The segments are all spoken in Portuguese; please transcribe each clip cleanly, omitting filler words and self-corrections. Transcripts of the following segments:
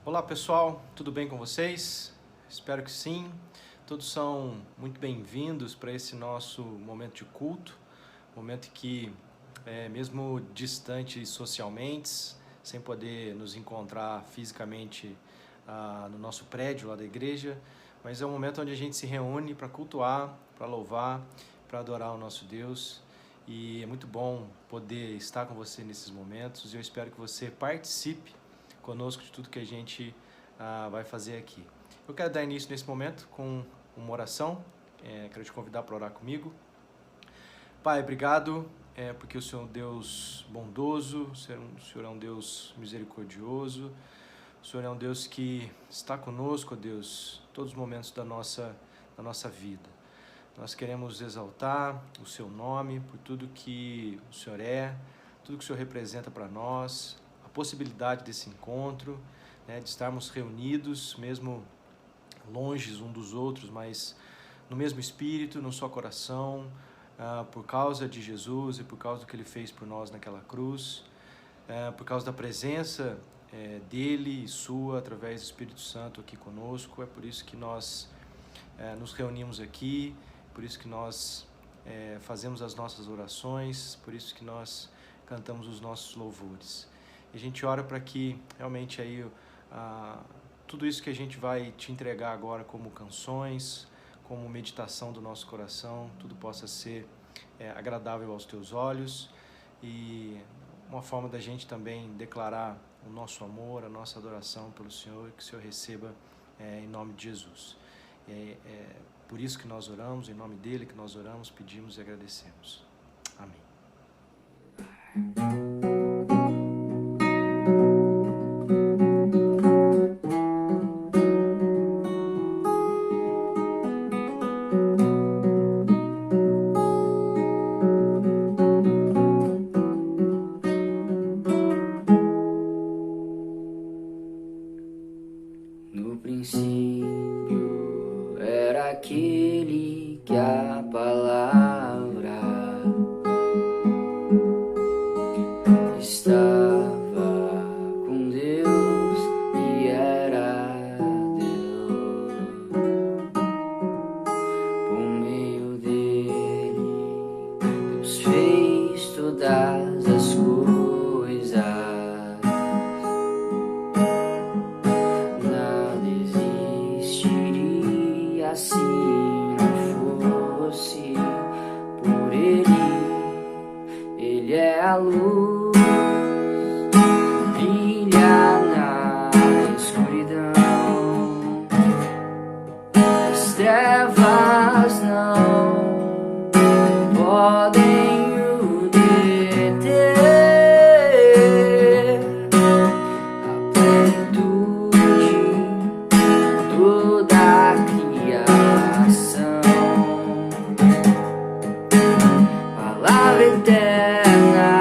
Olá pessoal, tudo bem com vocês? Espero que sim. Todos são muito bem-vindos para esse nosso momento de culto, momento que, mesmo distantes socialmente, sem poder nos encontrar fisicamente no nosso prédio lá da igreja, mas é um momento onde a gente se reúne para cultuar, para louvar, para adorar o nosso Deus. E é muito bom poder estar com você nesses momentos e eu espero que você participe conosco de tudo que a gente vai fazer aqui. Eu quero dar início nesse momento com uma oração. Quero te convidar para orar comigo. Pai, obrigado porque o Senhor é um Deus bondoso, o Senhor é um Deus misericordioso, o Senhor é um Deus que está conosco, ó Deus, todos os momentos da nossa vida. Nós queremos exaltar o Seu nome por tudo que o Senhor é, tudo que o Senhor representa para nós, a possibilidade desse encontro, de estarmos reunidos, mesmo longe um dos outros, mas no mesmo espírito, no só coração, por causa de Jesus e por causa do que Ele fez por nós naquela cruz, por causa da presença dEle e Sua, através do Espírito Santo aqui conosco. É por isso que nós nos reunimos aqui, por isso que nós fazemos as nossas orações, por isso que nós cantamos os nossos louvores. E a gente ora para que realmente aí tudo isso que a gente vai te entregar agora como canções, como meditação do nosso coração, tudo possa ser agradável aos teus olhos e uma forma da gente também declarar o nosso amor, a nossa adoração pelo Senhor, que o Senhor receba em nome de Jesus. Por isso que nós oramos, em nome dEle que nós oramos, pedimos e agradecemos. Amém. No princípio era aquele que a palavra estava com Deus e era Deus. Por meio dele, Deus fez todas as coisas. Se não fosse por Ele é a luz, brilha na escuridão, as trevas não podem o deter, a plenitude toda a criação, palavra eterna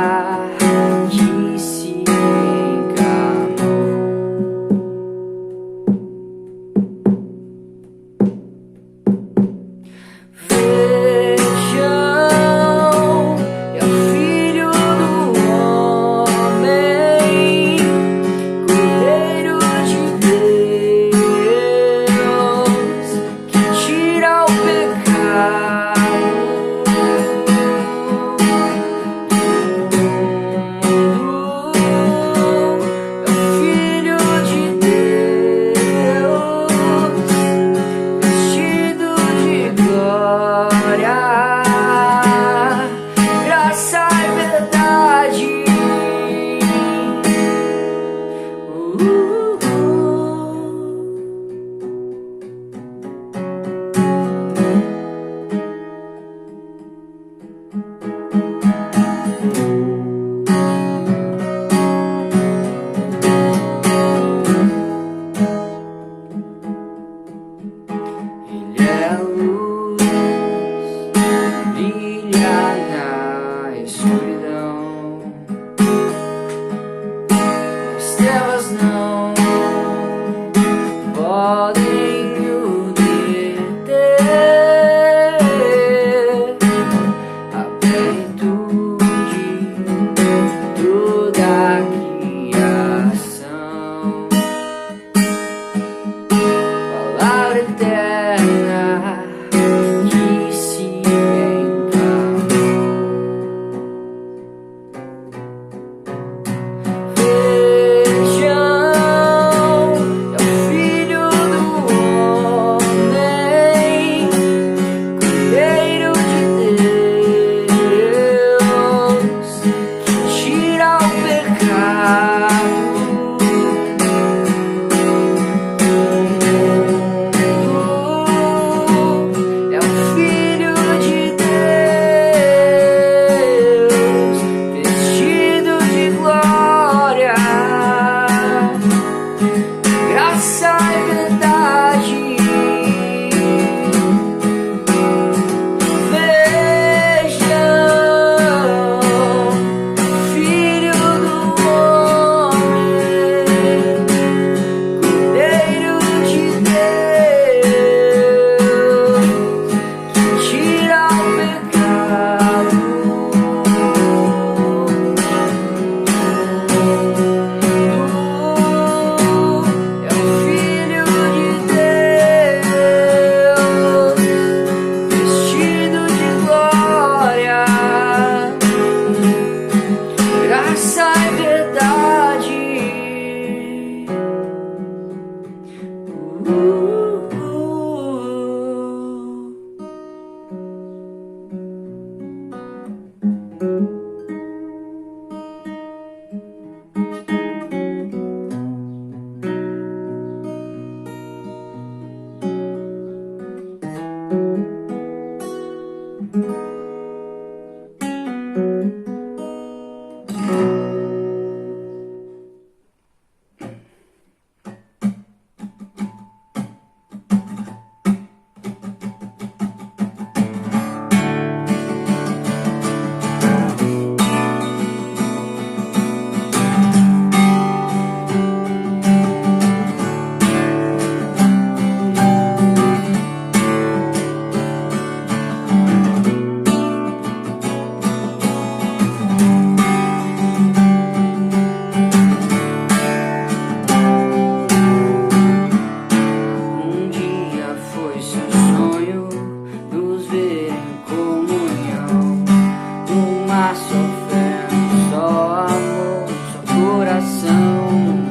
queremos só amor, só coração,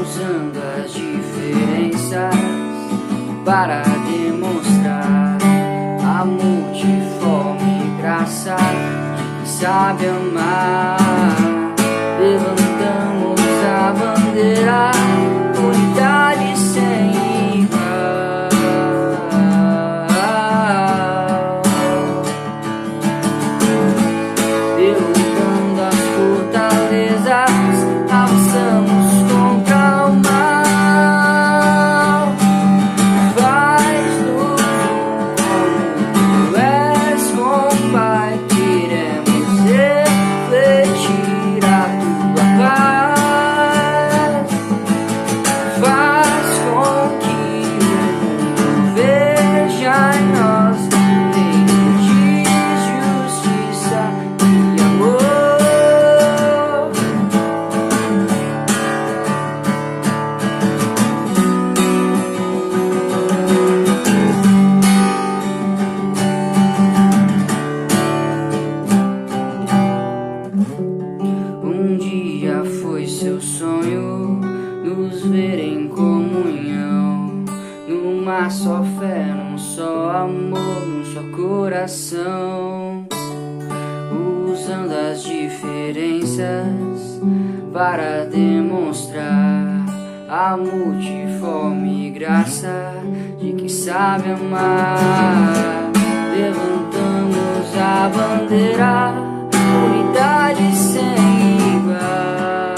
usando as diferenças para demonstrar a multiforme graça de quem sabe amar. Levantamos a bandeira, unidade sem igual. Derrubando as fortalezas, avançamos contra o mal. Faz-nos como tu és, com Pai, queremos refletir a tua paz. Faz com que o mundo veja em nós o reino de justiça e amor. Um dia foi seu sonho nos ver em comunhão, numa só fé, num só amor, num só coração, usando as diferenças para demonstrar a multiforme graça de quem sabe amar. Levantamos a bandeira, unidade sem igual.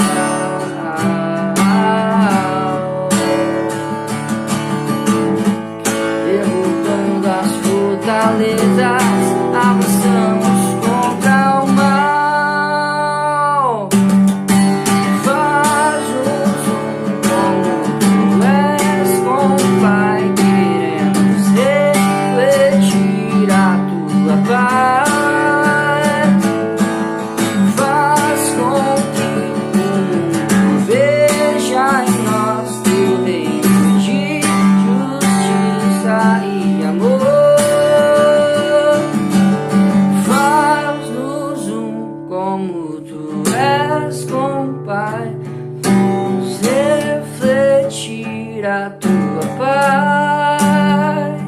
Derrubando as fortalezas, avançamos contra o mal. Faz-nos como tu és, com Pai, queremos refletir a tua paz. Faz com que o mundo veja em nós teu reino de justiça e amor. Faz-nos como tu és, com Pai, vamos refletir a tua paz.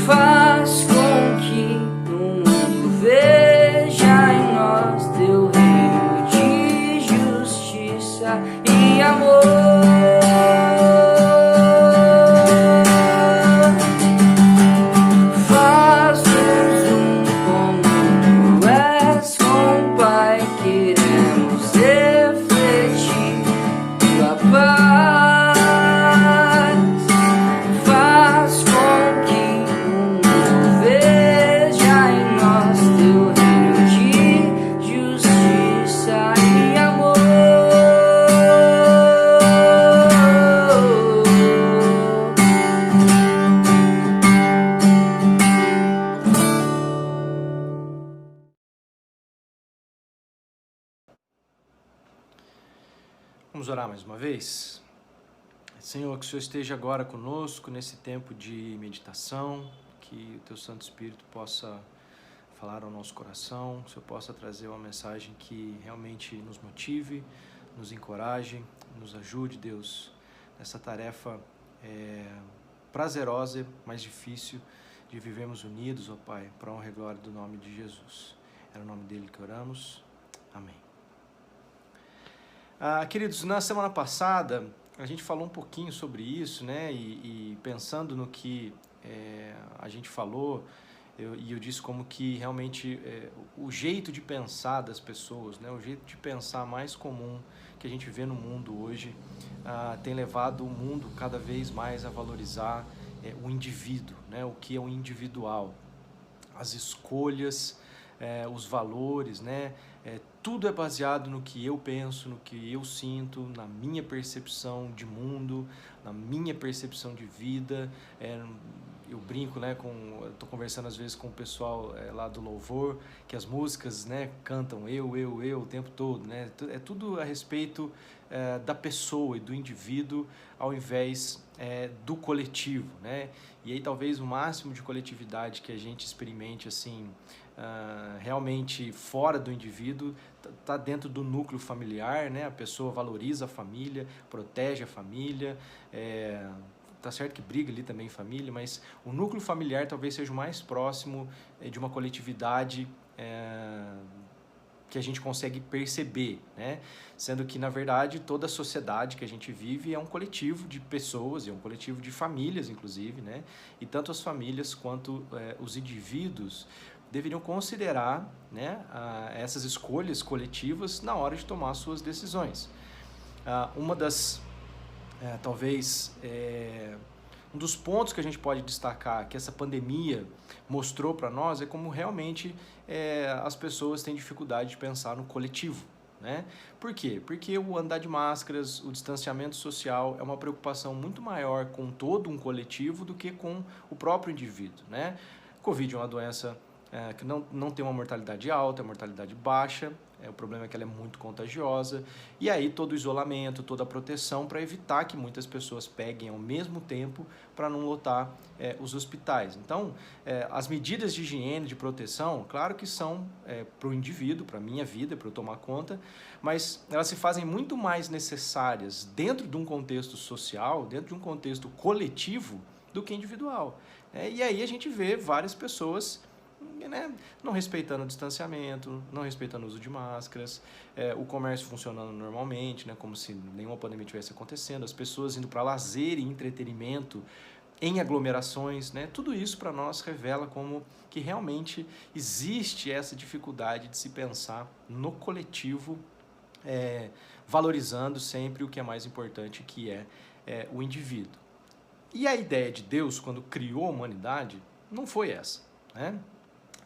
Faz com que o mundo veja em nós teu reino de justiça e amor. Faz-nos como tu és, com Pai, queremos refletir tua paz. Faz com que o mundo veja em nós teu reino de justiça e amor. Vamos orar mais uma vez? Senhor, que o Senhor esteja agora conosco nesse tempo de meditação, que o Teu Santo Espírito possa falar ao nosso coração, que o Senhor possa trazer uma mensagem que realmente nos motive, nos encoraje, nos ajude, Deus, nessa tarefa prazerosa, mas difícil, de vivermos unidos, ó Pai, para a honra e glória do nome de Jesus. É no nome dele que oramos. Amém. Queridos, na semana passada a gente falou um pouquinho sobre isso, né? E pensando no que a gente falou, eu disse como que realmente o jeito de pensar das pessoas, né? O jeito de pensar mais comum que a gente vê no mundo hoje tem levado o mundo cada vez mais a valorizar o indivíduo, né? O que é o individual, as escolhas, os valores, né? Tudo é baseado no que eu penso, no que eu sinto, na minha percepção de mundo, na minha percepção de vida, eu brinco, né, eu tô conversando às vezes com o pessoal lá do louvor, que as músicas, né, cantam eu o tempo todo, né? É tudo a respeito da pessoa e do indivíduo ao invés do coletivo, né? E aí talvez o máximo de coletividade que a gente experimente assim realmente fora do indivíduo tá dentro do núcleo familiar, né? A pessoa valoriza a família, protege a família, tá certo que briga ali também em família, mas o núcleo familiar talvez seja o mais próximo de uma coletividade que a gente consegue perceber, né? Sendo que, na verdade, toda a sociedade que a gente vive é um coletivo de pessoas, é um coletivo de famílias, inclusive, né? E tanto as famílias quanto os indivíduos deveriam considerar, né, essas escolhas coletivas na hora de tomar suas decisões. Uma das talvez um dos pontos que a gente pode destacar que essa pandemia mostrou para nós é como realmente as pessoas têm dificuldade de pensar no coletivo, né? Por quê? Porque o andar de máscaras, o distanciamento social é uma preocupação muito maior com todo um coletivo do que com o próprio indivíduo, né? Covid é uma doença que não tem uma mortalidade alta, é uma mortalidade baixa. O problema é que ela é muito contagiosa, e aí todo o isolamento, toda a proteção para evitar que muitas pessoas peguem ao mesmo tempo para não lotar os hospitais. Então, as medidas de higiene, de proteção, claro que são para o indivíduo, para a minha vida, para eu tomar conta, mas elas se fazem muito mais necessárias dentro de um contexto social, dentro de um contexto coletivo, do que individual. E aí a gente vê várias pessoas, né, não respeitando o distanciamento, não respeitando o uso de máscaras, o comércio funcionando normalmente, né, como se nenhuma pandemia estivesse acontecendo, as pessoas indo para lazer e entretenimento em aglomerações, né, tudo isso para nós revela como que realmente existe essa dificuldade de se pensar no coletivo, valorizando sempre o que é mais importante, que é o indivíduo. E a ideia de Deus, quando criou a humanidade, não foi essa, né?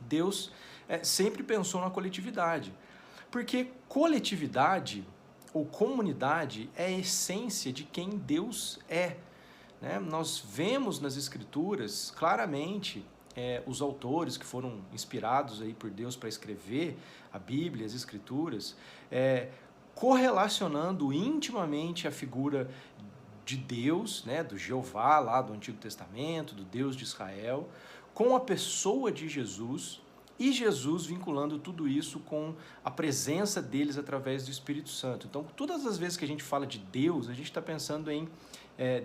Deus sempre pensou na coletividade, porque coletividade ou comunidade é a essência de quem Deus é, né? Nós vemos nas Escrituras claramente os autores que foram inspirados aí por Deus para escrever a Bíblia, as Escrituras, correlacionando intimamente a figura de Deus, né, do Jeová lá do Antigo Testamento, do Deus de Israel, com a pessoa de Jesus, e Jesus vinculando tudo isso com a presença deles através do Espírito Santo. Então, todas as vezes que a gente fala de Deus, a gente está pensando em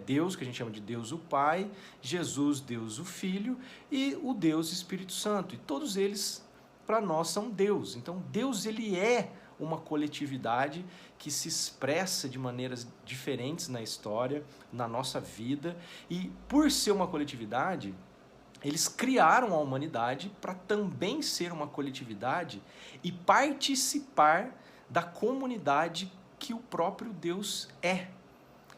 Deus, que a gente chama de Deus o Pai, Jesus, Deus o Filho, e o Deus Espírito Santo. E todos eles, para nós, são Deus. Então, Deus, ele é uma coletividade que se expressa de maneiras diferentes na história, na nossa vida, e por ser uma coletividade, eles criaram a humanidade para também ser uma coletividade e participar da comunidade que o próprio Deus é.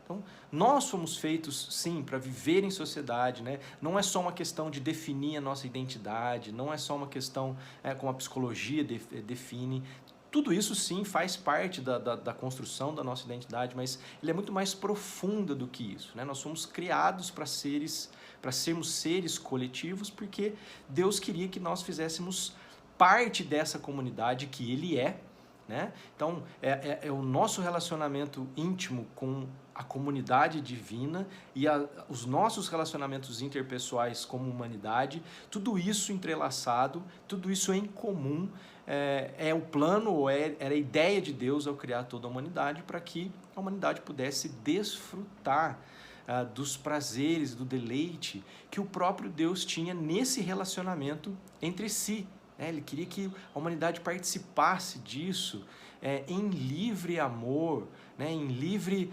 Então, nós somos feitos, sim, para viver em sociedade, né? Não é só uma questão de definir a nossa identidade, não é só uma questão como a psicologia define. Tudo isso, sim, faz parte da construção da nossa identidade, mas ele é muito mais profunda do que isso, né? Nós somos criados para sermos seres coletivos, porque Deus queria que nós fizéssemos parte dessa comunidade que Ele é, né? Então, é o nosso relacionamento íntimo com a comunidade divina e os nossos relacionamentos interpessoais como humanidade, tudo isso entrelaçado, tudo isso em comum, é o plano, ou era a ideia de Deus ao criar toda a humanidade, para que a humanidade pudesse desfrutar dos prazeres, do deleite que o próprio Deus tinha nesse relacionamento entre si. Ele queria que a humanidade participasse disso em livre amor, né, em livre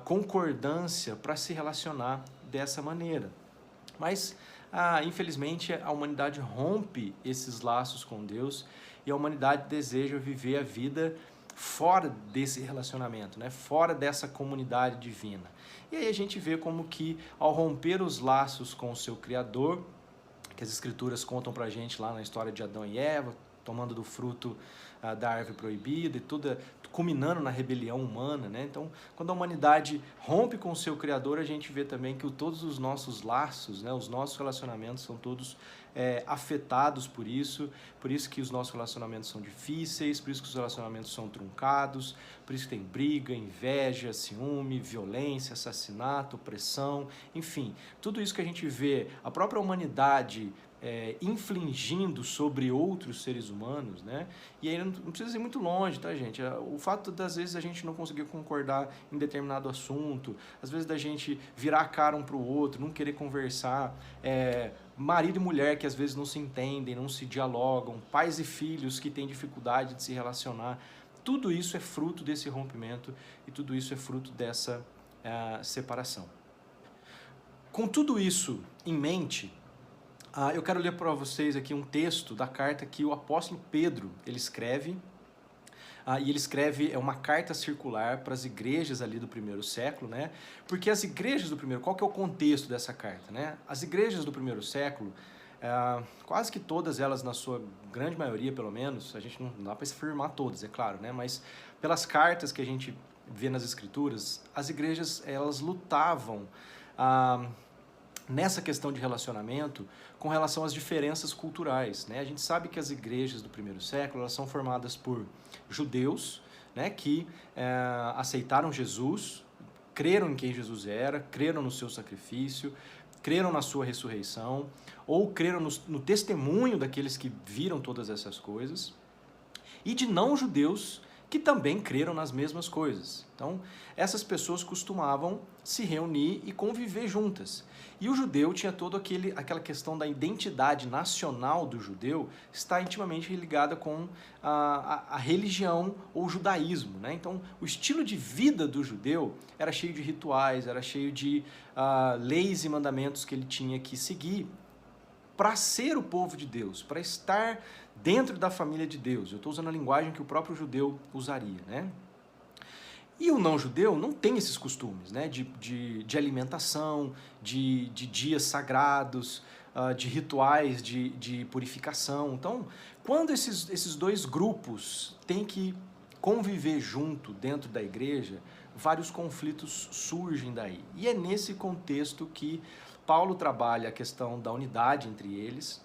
concordância para se relacionar dessa maneira. Mas, infelizmente, a humanidade rompe esses laços com Deus e a humanidade deseja viver a vida fora desse relacionamento, né, fora dessa comunidade divina. E aí a gente vê como que, ao romper os laços com o seu Criador, que as Escrituras contam pra gente lá na história de Adão e Eva, tomando do fruto da árvore proibida e toda culminando na rebelião humana, né? Então, quando a humanidade rompe com o seu Criador, a gente vê também que todos os nossos laços, né, os nossos relacionamentos são todos afetados por isso que os nossos relacionamentos são difíceis, por isso que os relacionamentos são truncados, por isso que tem briga, inveja, ciúme, violência, assassinato, opressão, enfim, tudo isso que a gente vê, a própria humanidade infligindo sobre outros seres humanos, né? E aí não precisa ir muito longe, tá, gente? O fato das vezes a gente não conseguir concordar em determinado assunto, às vezes da gente virar a cara um para o outro, não querer conversar, marido e mulher que às vezes não se entendem, não se dialogam, pais e filhos que têm dificuldade de se relacionar, tudo isso é fruto desse rompimento e tudo isso é fruto dessa separação. Com tudo isso em mente, eu quero ler para vocês aqui um texto da carta que o apóstolo Pedro ele escreve, e ele escreve uma carta circular para as igrejas ali do primeiro século, né? Porque as igrejas do primeiro, qual que é o contexto dessa carta, né? As igrejas do primeiro século, quase que todas elas, na sua grande maioria pelo menos, a gente não dá para afirmar todas, é claro, né? Mas pelas cartas que a gente vê nas escrituras, as igrejas elas lutavam nessa questão de relacionamento com relação às diferenças culturais, né? A gente sabe que as igrejas do primeiro século elas são formadas por judeus, né, que aceitaram Jesus, creram em quem Jesus era, creram no seu sacrifício, creram na sua ressurreição, ou creram no testemunho daqueles que viram todas essas coisas, e de não-judeus que também creram nas mesmas coisas. Então, essas pessoas costumavam se reunir e conviver juntas. E o judeu tinha toda aquela questão da identidade nacional do judeu está intimamente ligada com a religião ou o judaísmo, né? Então, o estilo de vida do judeu era cheio de rituais, era cheio de leis e mandamentos que ele tinha que seguir para ser o povo de Deus, para estar dentro da família de Deus. Eu estou usando a linguagem que o próprio judeu usaria, né? E o não-judeu não tem esses costumes, né? De alimentação, de dias sagrados, de rituais de purificação. Então, quando esses dois grupos têm que conviver junto dentro da igreja, vários conflitos surgem daí. E é nesse contexto que Paulo trabalha a questão da unidade entre eles.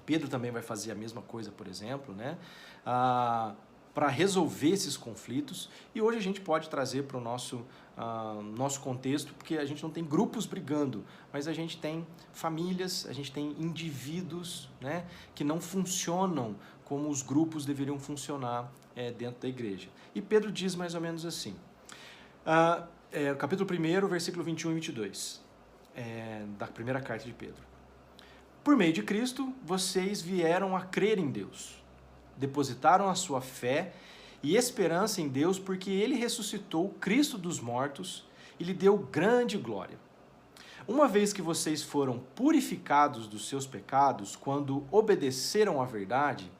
Pedro também vai fazer a mesma coisa, por exemplo, né? Para resolver esses conflitos. E hoje a gente pode trazer para o nosso contexto, porque a gente não tem grupos brigando, mas a gente tem famílias, a gente tem indivíduos, né, que não funcionam como os grupos deveriam funcionar dentro da igreja. E Pedro diz mais ou menos assim, capítulo 1, versículo 21 e 22, da primeira carta de Pedro. Por meio de Cristo, vocês vieram a crer em Deus, depositaram a sua fé e esperança em Deus porque Ele ressuscitou Cristo dos mortos e lhe deu grande glória. Uma vez que vocês foram purificados dos seus pecados quando obedeceram à verdade,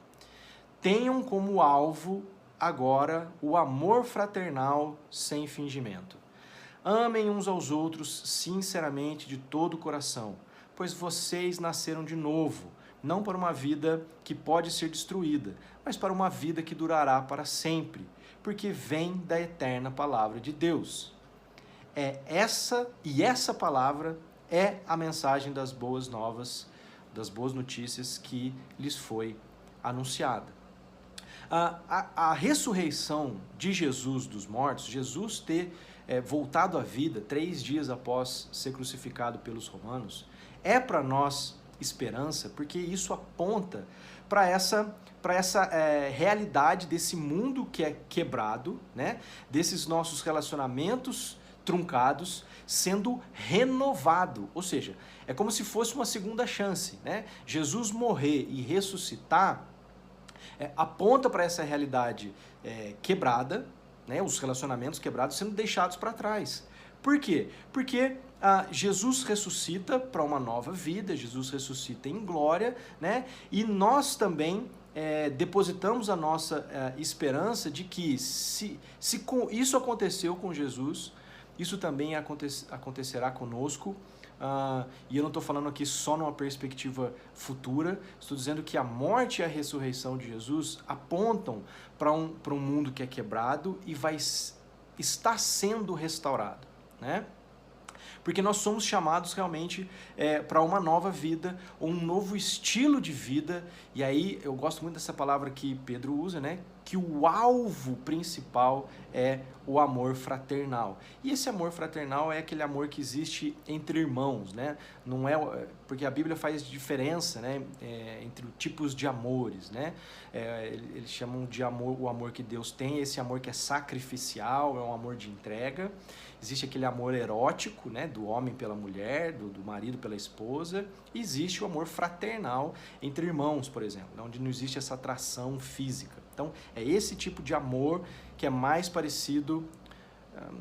tenham como alvo agora o amor fraternal sem fingimento. Amem uns aos outros sinceramente de todo o coração, pois vocês nasceram de novo, não para uma vida que pode ser destruída, mas para uma vida que durará para sempre, porque vem da eterna palavra de Deus. Essa palavra é a mensagem das boas novas, das boas notícias que lhes foi anunciada. A ressurreição de Jesus dos mortos, Jesus ter voltado à vida 3 dias após ser crucificado pelos romanos, é para nós esperança, porque isso aponta para essa realidade desse mundo que é quebrado, né? Desses nossos relacionamentos truncados sendo renovado, ou seja, é como se fosse uma segunda chance, né? Jesus morrer e ressuscitar aponta para essa realidade quebrada, né? Os relacionamentos quebrados sendo deixados para trás. Por quê? Porque Jesus ressuscita para uma nova vida, Jesus ressuscita em glória, né? E nós também depositamos a nossa esperança de que se isso aconteceu com Jesus, isso também acontecerá conosco e eu não estou falando aqui só numa perspectiva futura, estou dizendo que a morte e a ressurreição de Jesus apontam para um mundo que é quebrado e está sendo restaurado, né? Porque nós somos chamados realmente para uma nova vida, ou um novo estilo de vida, e aí eu gosto muito dessa palavra que Pedro usa, né? Que o alvo principal é o amor fraternal. E esse amor fraternal é aquele amor que existe entre irmãos, né? Não é, porque a Bíblia faz diferença, né? Entre tipos de amores, né? Eles chamam de amor, o amor que Deus tem, esse amor que é sacrificial, é um amor de entrega. Existe aquele amor erótico, né, do homem pela mulher, do marido pela esposa. E existe o amor fraternal entre irmãos, por exemplo, onde não existe essa atração física. Então, é esse tipo de amor que é mais parecido,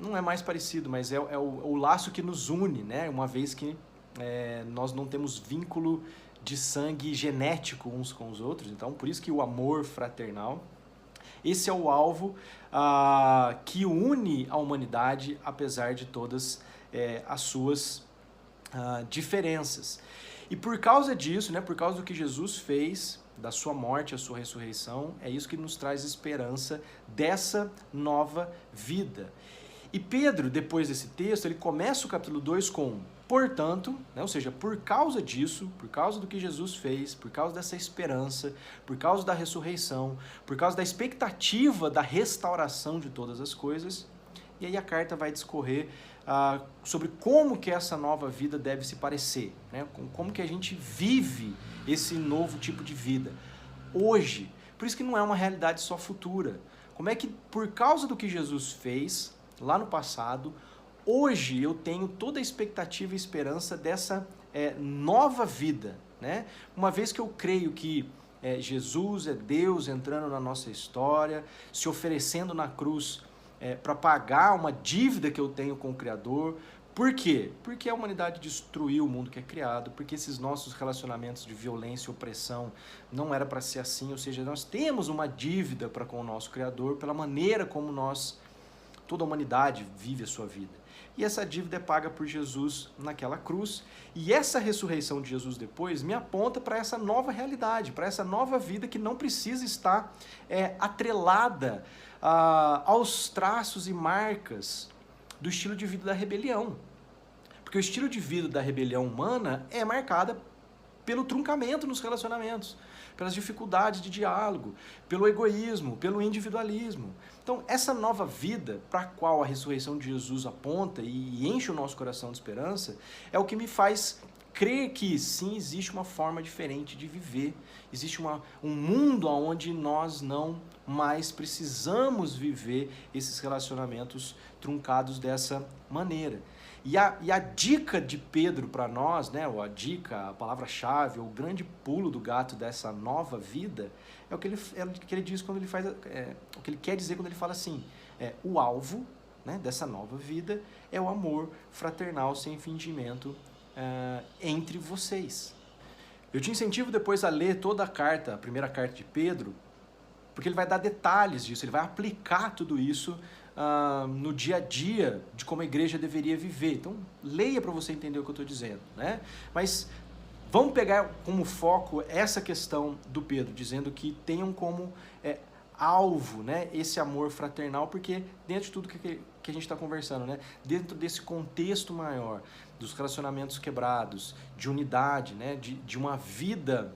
não é mais parecido, mas é o laço que nos une, né, uma vez que nós não temos vínculo de sangue genético uns com os outros. Então, por isso que o amor fraternal, esse é o alvo que une a humanidade, apesar de todas as suas diferenças. E por causa disso, né, por causa do que Jesus fez, da sua morte, a sua ressurreição, é isso que nos traz esperança dessa nova vida. E Pedro, depois desse texto, ele começa o capítulo 2 com: portanto, né, ou seja, por causa disso, por causa do que Jesus fez, por causa dessa esperança, por causa da ressurreição, por causa da expectativa da restauração de todas as coisas, e aí a carta vai discorrer sobre como que essa nova vida deve se parecer, né? Como que a gente vive esse novo tipo de vida hoje. Por isso que não é uma realidade só futura. Como é que, por causa do que Jesus fez lá no passado, hoje eu tenho toda a expectativa e esperança dessa nova vida, né? Uma vez que eu creio que Jesus é Deus entrando na nossa história, se oferecendo na cruz para pagar uma dívida que eu tenho com o Criador. Por quê? Porque a humanidade destruiu o mundo que é criado, porque esses nossos relacionamentos de violência e opressão não era para ser assim, ou seja, nós temos uma dívida para com o nosso Criador pela maneira como toda a humanidade vive a sua vida. E essa dívida é paga por Jesus naquela cruz. E essa ressurreição de Jesus depois me aponta para essa nova realidade, para essa nova vida que não precisa estar atrelada aos traços e marcas do estilo de vida da rebelião. Porque o estilo de vida da rebelião humana é marcada pelo truncamento nos relacionamentos, pelas dificuldades de diálogo, pelo egoísmo, pelo individualismo. Então, essa nova vida para a qual a ressurreição de Jesus aponta e enche o nosso coração de esperança, é o que me faz crer que sim, existe uma forma diferente de viver, existe um mundo onde nós não mais precisamos viver esses relacionamentos truncados dessa maneira. E a dica de Pedro para nós, né, ou a palavra-chave, o grande pulo do gato dessa nova vida, é o que ele diz quando ele faz, o que ele quer dizer quando ele fala assim: o alvo, né, dessa nova vida é o amor fraternal sem fingimento entre vocês. Eu te incentivo depois a ler toda a carta, a primeira carta de Pedro, porque ele vai dar detalhes disso, ele vai aplicar tudo isso no dia a dia de como a igreja deveria viver. Então, leia para você entender o que eu estou dizendo, né? Mas vamos pegar como foco essa questão do Pedro, dizendo que tenham como alvo, né, esse amor fraternal, porque dentro de tudo que a gente está conversando, né, dentro desse contexto maior, dos relacionamentos quebrados, de unidade, né, de uma vida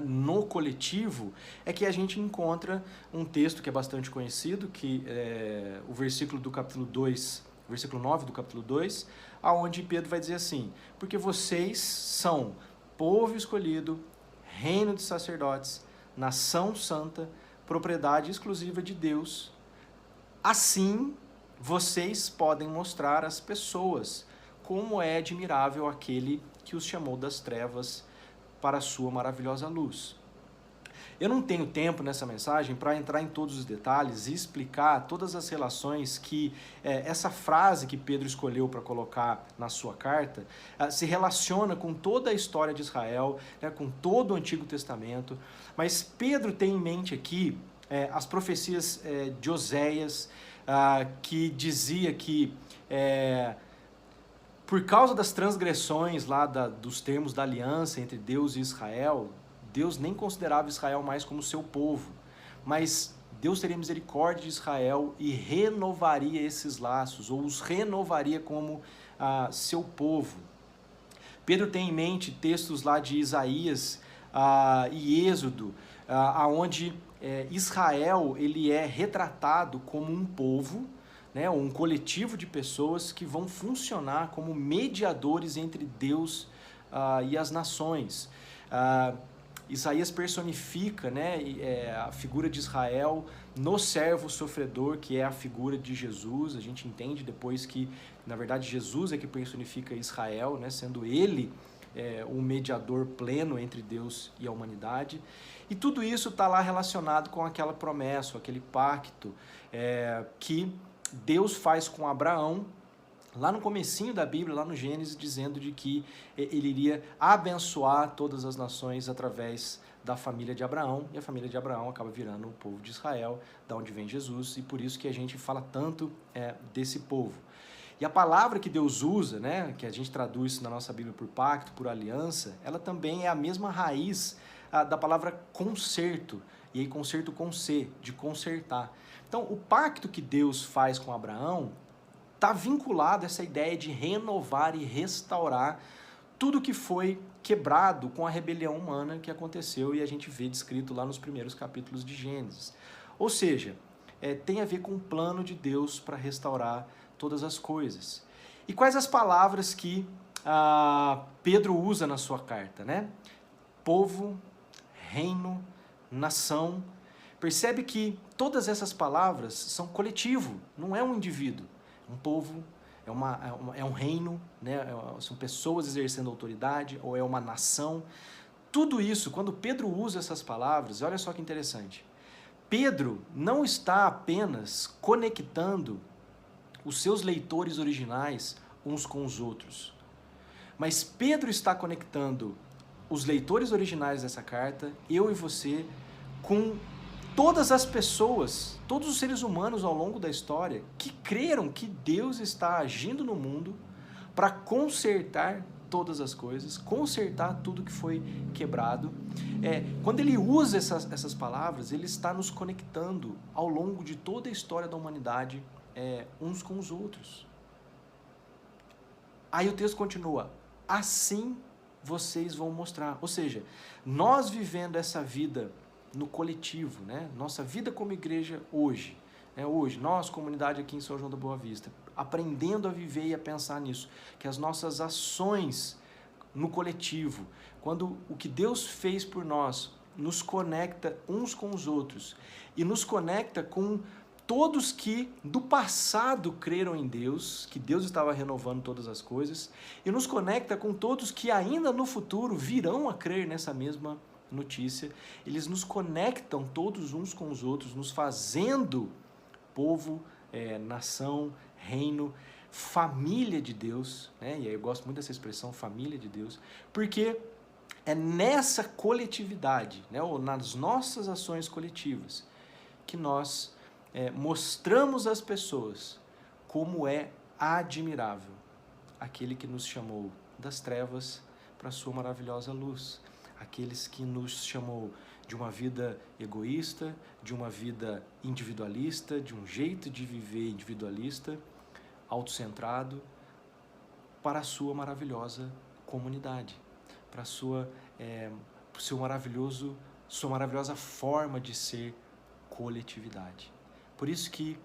no coletivo, é que a gente encontra um texto que é bastante conhecido, que é o versículo do capítulo 2, versículo 9 do capítulo 2, aonde Pedro vai dizer assim: porque vocês são povo escolhido, reino de sacerdotes, nação santa, propriedade exclusiva de Deus. Assim, vocês podem mostrar às pessoas como é admirável aquele que os chamou das trevas para a sua maravilhosa luz. Eu não tenho tempo nessa mensagem para entrar em todos os detalhes e explicar todas as relações que essa frase que Pedro escolheu para colocar na sua carta se relaciona com toda a história de Israel, né, com todo o Antigo Testamento. Mas Pedro tem em mente aqui as profecias de Oséias, que dizia que por causa das transgressões lá dos termos da aliança entre Deus e Israel, Deus nem considerava Israel mais como seu povo, mas Deus teria misericórdia de Israel e renovaria esses laços, ou os renovaria como seu povo. Pedro tem em mente textos lá de Isaías e Êxodo, onde Israel ele é retratado como um povo, né, um coletivo de pessoas que vão funcionar como mediadores entre Deus e as nações. Isaías personifica, né, a figura de Israel no servo sofredor, que é a figura de Jesus. A gente entende depois que, na verdade, Jesus é que personifica Israel, né, sendo ele o mediador pleno entre Deus e a humanidade. E tudo isso está lá relacionado com aquela promessa, aquele pacto que Deus faz com Abraão, lá no comecinho da Bíblia, lá no Gênesis, dizendo de que ele iria abençoar todas as nações através da família de Abraão, e a família de Abraão acaba virando o povo de Israel, da onde vem Jesus, e por isso que a gente fala tanto desse povo. E a palavra que Deus usa, né, que a gente traduz na nossa Bíblia por pacto, por aliança, ela também é a mesma raiz da palavra conserto, e aí conserto com C, de consertar. Então, o pacto que Deus faz com Abraão está vinculado a essa ideia de renovar e restaurar tudo que foi quebrado com a rebelião humana que aconteceu e a gente vê descrito lá nos primeiros capítulos de Gênesis. Ou seja, tem a ver com o plano de Deus para restaurar todas as coisas. E quais as palavras que Pedro usa na sua carta, né? Povo, reino, nação. Percebe que todas essas palavras são coletivo, não é um indivíduo. Um povo, é um reino, né? São pessoas exercendo autoridade, ou é uma nação. Tudo isso, quando Pedro usa essas palavras, olha só que interessante. Pedro não está apenas conectando os seus leitores originais uns com os outros, mas Pedro está conectando os leitores originais dessa carta, eu e você, com todas as pessoas, todos os seres humanos ao longo da história que creram que Deus está agindo no mundo para consertar todas as coisas, consertar tudo que foi quebrado. Quando ele usa essas palavras, ele está nos conectando ao longo de toda a história da humanidade uns com os outros. Aí o texto continua, assim vocês vão mostrar. Ou seja, nós vivendo essa vida no coletivo, né? Nossa vida como igreja hoje, hoje, nós, comunidade aqui em São João da Boa Vista, aprendendo a viver e a pensar nisso, que as nossas ações no coletivo, quando o que Deus fez por nós nos conecta uns com os outros e nos conecta com todos que do passado creram em Deus, que Deus estava renovando todas as coisas, e nos conecta com todos que ainda no futuro virão a crer nessa mesma notícia. Eles nos conectam todos uns com os outros, nos fazendo povo, nação, reino, família de Deus, né? E aí eu gosto muito dessa expressão, família de Deus, porque é nessa coletividade, né, ou nas nossas ações coletivas, que nós mostramos às pessoas como é admirável aquele que nos chamou das trevas para a sua maravilhosa luz. Aqueles que nos chamou de uma vida egoísta, de uma vida individualista, de um jeito de viver individualista, autocentrado, para a sua maravilhosa comunidade, para a sua maravilhosa forma de ser coletividade. Por isso que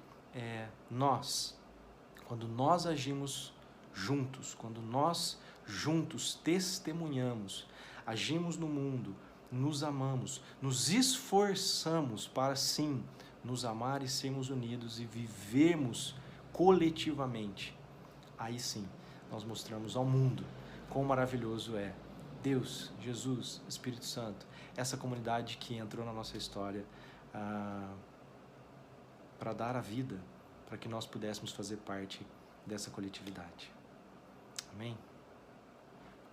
quando nós agimos juntos, quando nós juntos testemunhamos, agimos no mundo, nos amamos, nos esforçamos para, sim, nos amar e sermos unidos e vivermos coletivamente. Aí sim, nós mostramos ao mundo quão maravilhoso é Deus, Jesus, Espírito Santo, essa comunidade que entrou na nossa história para dar a vida, para que nós pudéssemos fazer parte dessa coletividade. Amém?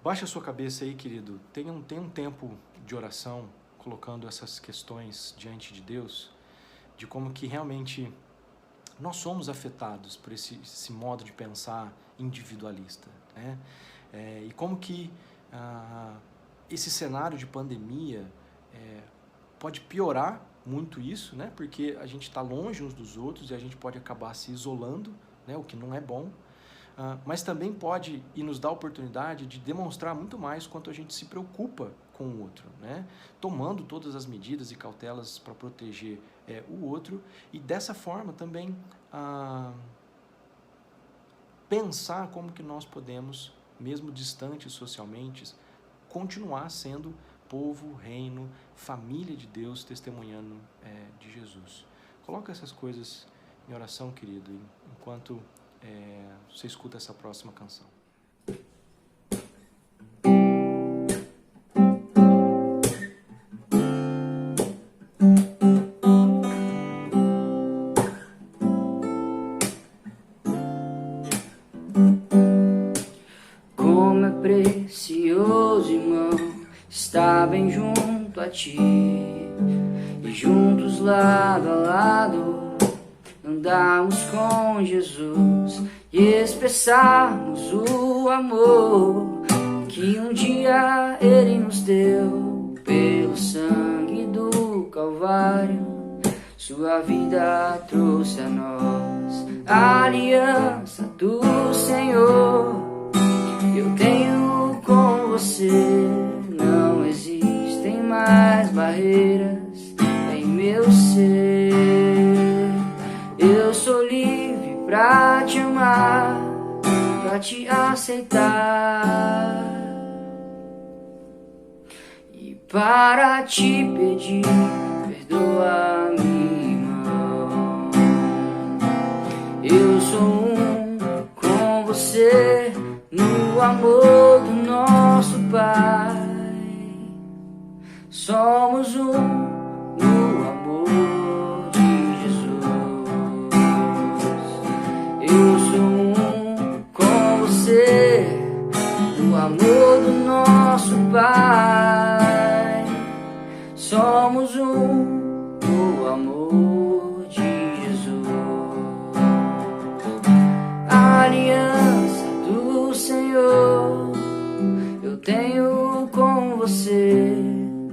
Baixa a sua cabeça aí, querido. Tenha um tempo de oração, colocando essas questões diante de Deus, de como que realmente nós somos afetados por esse modo de pensar individualista, né? E como que esse cenário de pandemia pode piorar muito isso, né? Porque a gente está longe uns dos outros e a gente pode acabar se isolando, né? O que não é bom, mas também pode e nos dá a oportunidade de demonstrar muito mais quanto a gente se preocupa com o outro, né? Tomando todas as medidas e cautelas para proteger o outro e dessa forma também pensar como que nós podemos, mesmo distantes socialmente, continuar sendo povo, reino, família de Deus, testemunhando de Jesus. Coloca essas coisas em oração, querido, enquanto você escuta essa próxima canção. Como é precioso, irmão, estar bem junto a ti, e juntos lado a lado andarmos com Jesus e expressarmos o amor que um dia Ele nos deu pelo sangue do Calvário. Sua vida trouxe a nós a aliança do Senhor. Eu tenho com você, não existem mais barreiras em meu ser. Eu sou livre pra te amar, pra te aceitar e para te pedir, perdoa-me, irmão. Eu sou com você no amor do nosso Pai. Somos no amor de Jesus. Eu sou com você no amor do nosso Pai. Somos no amor de Jesus. A aliança do Senhor eu tenho com você.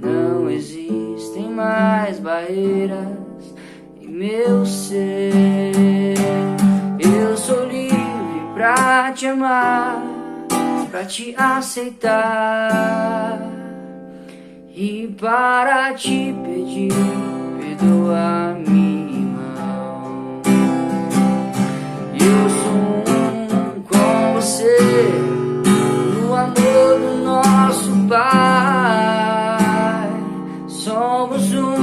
Não existem mais barreiras em meu ser. Eu sou livre pra te amar, pra te aceitar e para te pedir, perdoa-me, irmão. Eu sou com você no amor do nosso Pai. Somos no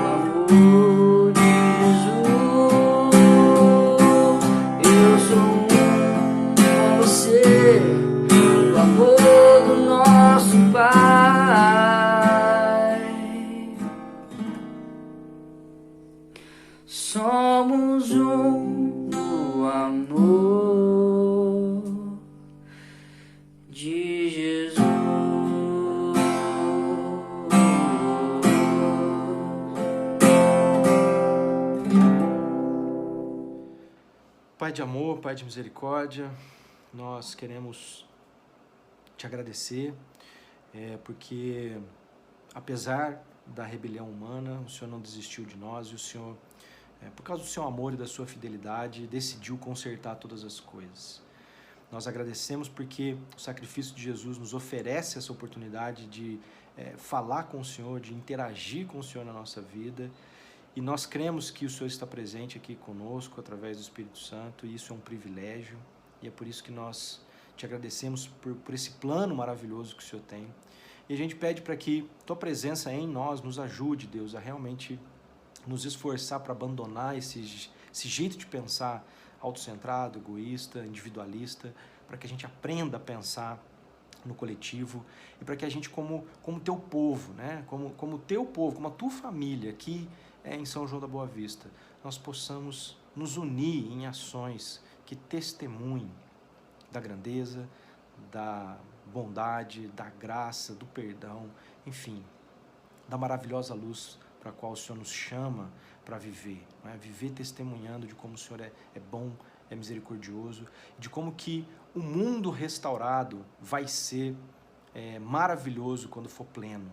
amor de Jesus. Eu sou com você no amor do nosso Pai. Somos no amor de Jesus. Pai de amor, Pai de misericórdia, nós queremos te agradecer, porque apesar da rebelião humana, o Senhor não desistiu de nós e o Senhor, por causa do seu amor e da sua fidelidade, decidiu consertar todas as coisas. Nós agradecemos porque o sacrifício de Jesus nos oferece essa oportunidade de falar com o Senhor, de interagir com o Senhor na nossa vida. E nós cremos que o Senhor está presente aqui conosco através do Espírito Santo, e isso é um privilégio, e é por isso que nós te agradecemos por esse plano maravilhoso que o Senhor tem. E a gente pede para que tua presença em nós nos ajude, Deus, a realmente nos esforçar para abandonar esse jeito de pensar autocentrado, egoísta, individualista, para que a gente aprenda a pensar no coletivo e para que a gente, como teu povo, né, como teu povo, como a tua família aqui em São João da Boa Vista, nós possamos nos unir em ações que testemunhem da grandeza, da bondade, da graça, do perdão, enfim, da maravilhosa luz para a qual o Senhor nos chama para viver, né? Viver testemunhando de como o Senhor é bom, é misericordioso, de como que o mundo restaurado vai ser maravilhoso quando for pleno.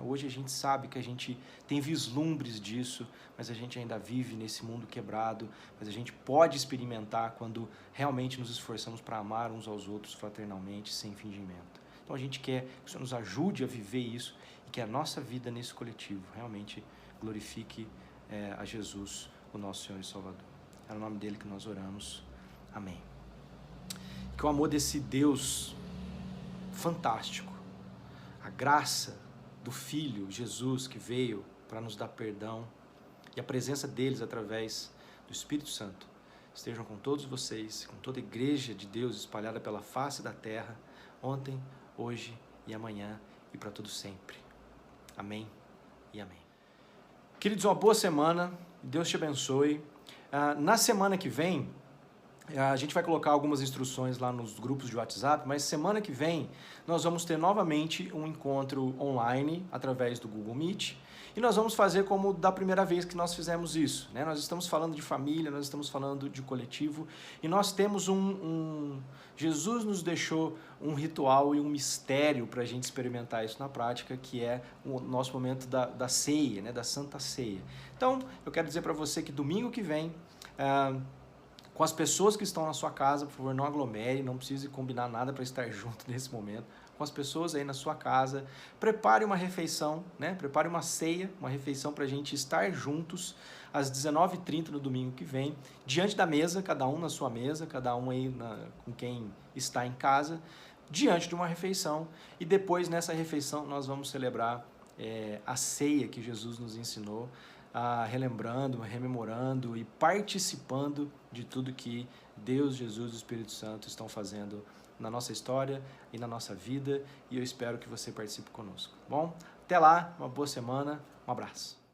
Hoje a gente sabe que a gente tem vislumbres disso, mas a gente ainda vive nesse mundo quebrado, mas a gente pode experimentar quando realmente nos esforçamos para amar uns aos outros fraternalmente, sem fingimento. Então a gente quer que o Senhor nos ajude a viver isso e que a nossa vida nesse coletivo realmente glorifique a Jesus, o nosso Senhor e Salvador. É no nome dele que nós oramos. Amém. Que o amor desse Deus fantástico, a graça do Filho, Jesus, que veio para nos dar perdão, e a presença deles através do Espírito Santo, estejam com todos vocês, com toda a igreja de Deus espalhada pela face da terra, ontem, hoje e amanhã e para todo sempre. Amém e amém. Queridos, uma boa semana, Deus te abençoe. Na semana que vem, a gente vai colocar algumas instruções lá nos grupos de WhatsApp, mas semana que vem nós vamos ter novamente um encontro online através do Google Meet e nós vamos fazer como da primeira vez que nós fizemos isso, né? Nós estamos falando de família, nós estamos falando de coletivo e nós temos Jesus nos deixou um ritual e um mistério para a gente experimentar isso na prática, que é o nosso momento da ceia, né? Da Santa Ceia. Então, eu quero dizer para você que domingo que vem, com as pessoas que estão na sua casa, por favor, não aglomere, não precise combinar nada para estar junto nesse momento. Com as pessoas aí na sua casa, prepare uma refeição, né? Prepare uma ceia, uma refeição para a gente estar juntos às 19h30 no domingo que vem, diante da mesa, cada um na sua mesa, cada um aí com quem está em casa, diante de uma refeição. E depois, nessa refeição, nós vamos celebrar a ceia que Jesus nos ensinou, relembrando, rememorando e participando de tudo que Deus, Jesus e o Espírito Santo estão fazendo na nossa história e na nossa vida, e eu espero que você participe conosco. Bom, até lá, uma boa semana, um abraço.